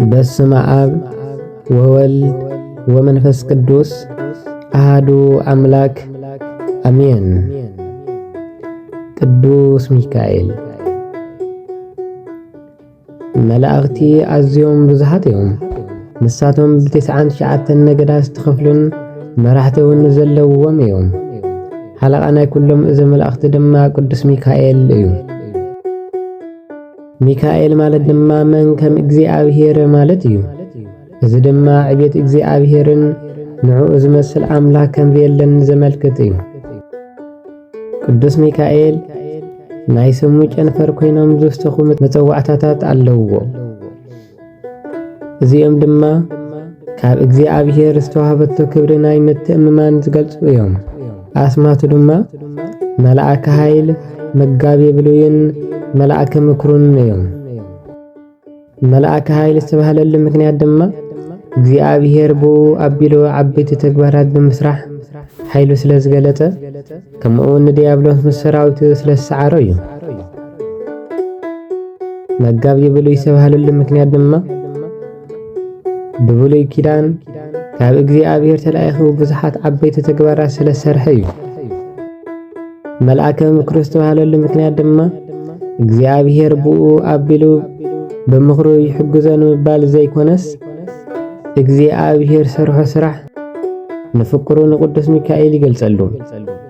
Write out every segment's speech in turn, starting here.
በስመ አብ ወወልድ ወመንፈስ ቅዱስ አሐዱ አምላክ አሜን። ቅዱስ ሚካኤል መላእክቲ አዝዮም ብዙሓት እዮም። ንሳቶም ብ99 ነገዳት ዝተኸፍሉን መራሕቲ እውን ዘለውዎም እዮም። ሓለቓ ናይ ኩሎም እዚ መላእክቲ ድማ ቅዱስ ሚካኤል እዩ። ሚካኤል ማለት ድማ መንከም እግዚአብሔር ማለት እዩ። እዚ ድማ ዕቤት እግዚአብሔርን ንዕኡ ዝመስል አምላክ ከም ዘየለን ዘመልክት እዩ። ቅዱስ ሚካኤል ናይ ስሙ ጨንፈር ኮይኖም ዝውስተኹ መፀዋዕታታት ኣለውዎ። እዚኦም ድማ ካብ እግዚአብሔር ዝተዋህበቶ ክብሪ ናይ ምትእምማን ዝገልጹ እዮም። ኣስማቱ ድማ መልአከ ኃይል፣ መጋቤ ብሉይን መልአከ ምክሩን እዮም። መልአከ ኃይል ዝተባህለሉ ምክንያት ድማ እግዚአብሔር ብኡ ኣቢሉ ዓበይቲ ተግባራት ብምስራሕ ኃይሉ ስለ ዝገለጸ ከምኡውን ንዲያብሎስ ምስ ሰራዊቱ ስለ ዝሰዓሮ እዩ። መጋቤ ብሉይ ዝተባህለሉ ምክንያት ድማ ብብሉይ ኪዳን ካብ እግዚአብሔር ተላኢኹ ብዙሓት ዓበይቲ ተግባራት ስለ ዝሰርሐ እዩ። መልአከ ምክሩ ዝተባህለሉ ምክንያት ድማ እግዚአብሔር ብኡ ኣቢሉ ብምኽሩ ይሕግዞ ንምባል ዘይኮነስ እግዚአብሔር ሰርሖ ስራሕ ንፍቅሩ ንቅዱስ ሚካኤል ይገልጸሉ፣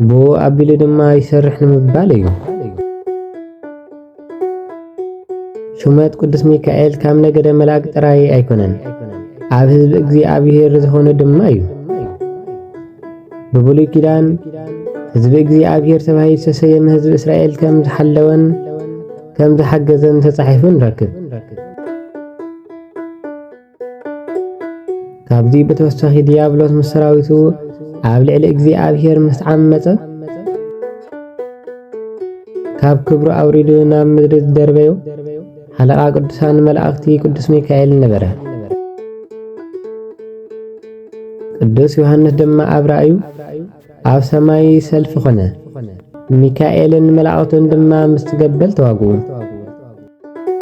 ብኡ ኣቢሉ ድማ ይሰርሕ ንምባል እዩ። ሹመት ቅዱስ ሚካኤል ካብ ነገደ መላእክት ጥራይ ኣይኮነን፣ ኣብ ህዝቢ እግዚአብሔር ዝኾነ ድማ እዩ። ብብሉይ ኪዳን ህዝቢ እግዚአብሔር ተባሂሉ ዝተሰየመ ህዝቢ እስራኤል ከም ዝሓለወን ከም ዝሓገዘን ተጻሒፉ ንረክብ። ካብዚ ብተወሳኺ ዲያብሎስ ምስ ሰራዊቱ ኣብ ልዕሊ እግዚአብሔር ምስ ዓመፀ ካብ ክብሩ ኣውሪዱ ናብ ምድሪ ዝደርበዮ ሓለቓ ቅዱሳን መላእክቲ ቅዱስ ሚካኤል ነበረ። ቅዱስ ዮሐንስ ድማ ኣብ ራእዩ ኣብ ሰማይ ሰልፊ ኾነ፣ ሚካኤልን መላእክቱን ድማ ምስ ትገበል ተዋግኡ፣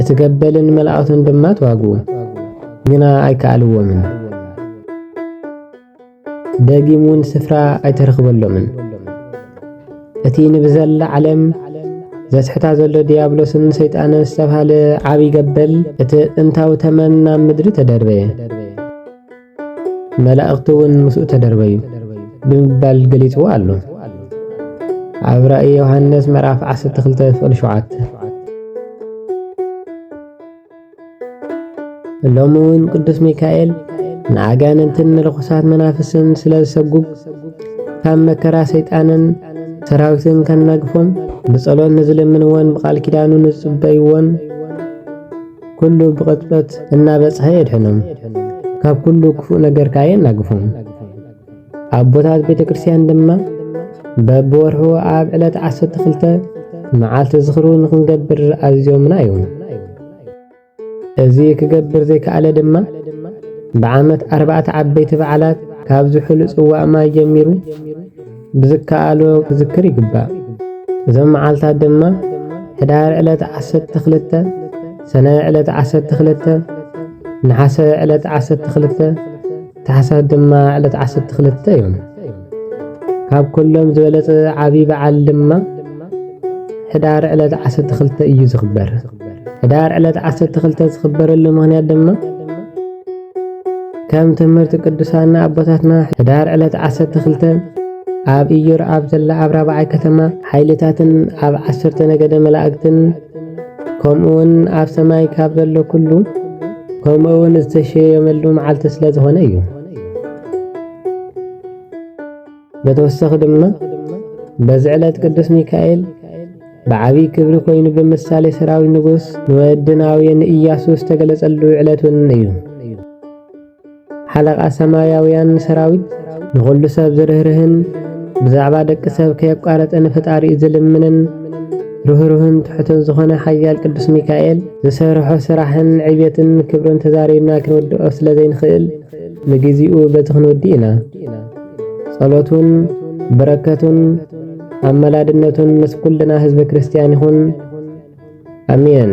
እትገበልን መላእክቱን ድማ ተዋግኡ፣ ግና ኣይከኣልዎምን። ደጊሙን ስፍራ ኣይተረኽበሎምን። እቲ ንብዘላ ዓለም ዘስሕታ ዘሎ ዲያብሎስን ሰይጣንን ዝተባሃለ ዓብይ ገበል እቲ ጥንታዊ ተመን ናብ ምድሪ ተደርበየ፣ መላእክቱ እውን ምስኡ ተደርበዩ ብምባል ገሊጽዎ ኣሎ። ኣብ ራእይ ዮሐንስ ምዕራፍ 12:7 ሎሚ እውን ቅዱስ ሚካኤል ንኣጋንንትን ንርኩሳት መናፍስን ስለ ዝሰጉግ ካብ መከራ ሰይጣንን ሰራዊትን ከናግፎም ብጸሎት ንዝልምንዎን ብቓል ኪዳኑ ንዝጽበይዎን ኩሉ ብቕጽበት እናበጽሐ የድሕኖም፣ ካብ ኩሉ ክፉእ ነገር ከዓ የናግፎም። ኣቦታት ቤተ ክርስቲያን ድማ በብወርሑ ኣብ ዕለት 12 መዓልቲ ዝኽሩ ንኽንገብር ኣዝዮምና እዩ። እዚ ክገብር ዘይከኣለ ድማ ብዓመት 4 ዓበይቲ በዓላት ካብ ዝሑል ጽዋእ ማይ ጀሚሩ ብዝከኣሎ ክዝክር ይግባእ። እዞም መዓልታት ድማ ሕዳር ዕለት 12፣ ሰነ ዕለት 12፣ ነሓሰ ዕለት 12፣ ታሕሳስ ድማ ዕለት 12 እዮም። ካብ ኩሎም ዝበለጸ ዓብይ በዓል ድማ ሕዳር ዕለት 12 እዩ ዝኽበር። ሕዳር ዕለት 12 ዝኽበረሉ ምኽንያት ድማ ከም ትምህርቲ ቅዱሳን ኣቦታትና ሕዳር ዕለት 12 ኣብ ኢዮር ኣብ ዘላ ኣብ ራብዓይ ከተማ ሓይልታትን ኣብ 10 ነገደ መላእክትን ከምኡውን ኣብ ሰማይ ካብ ዘሎ ኩሉ ከምኡውን ዝተሸየመሉ መዓልቲ ስለ ዝኾነ እዩ። በተወሳኺ ድማ በዚ ዕለት ቅዱስ ሚካኤል ብዓብይ ክብሪ ኮይኑ ብምሳሌ ሰራዊት ንጉስ ንወድናዊ ንኢያሱ ዝተገለጸሉ ዕለት እውን እዩ። ሓለቓ ሰማያውያን ሰራዊት ንኹሉ ሰብ ዝርህርህን ብዛዕባ ደቂ ሰብ ከየቋረፀ ንፈጣሪኡ ዝልምንን ርህሩህን ትሑትን ዝኾነ ሓያል ቅዱስ ሚካኤል ዝሰርሖ ስራሕን ዕቤትን ክብርን ተዛሪብና ክንወድኦ ስለ ዘይንኽእል ንግዚኡ በቲ ክንወዲ ኢና። ጸሎቱን በረከቱን አመላድነቱን ምስ ኩልና ህዝበ ክርስቲያን ይሁን አሜን።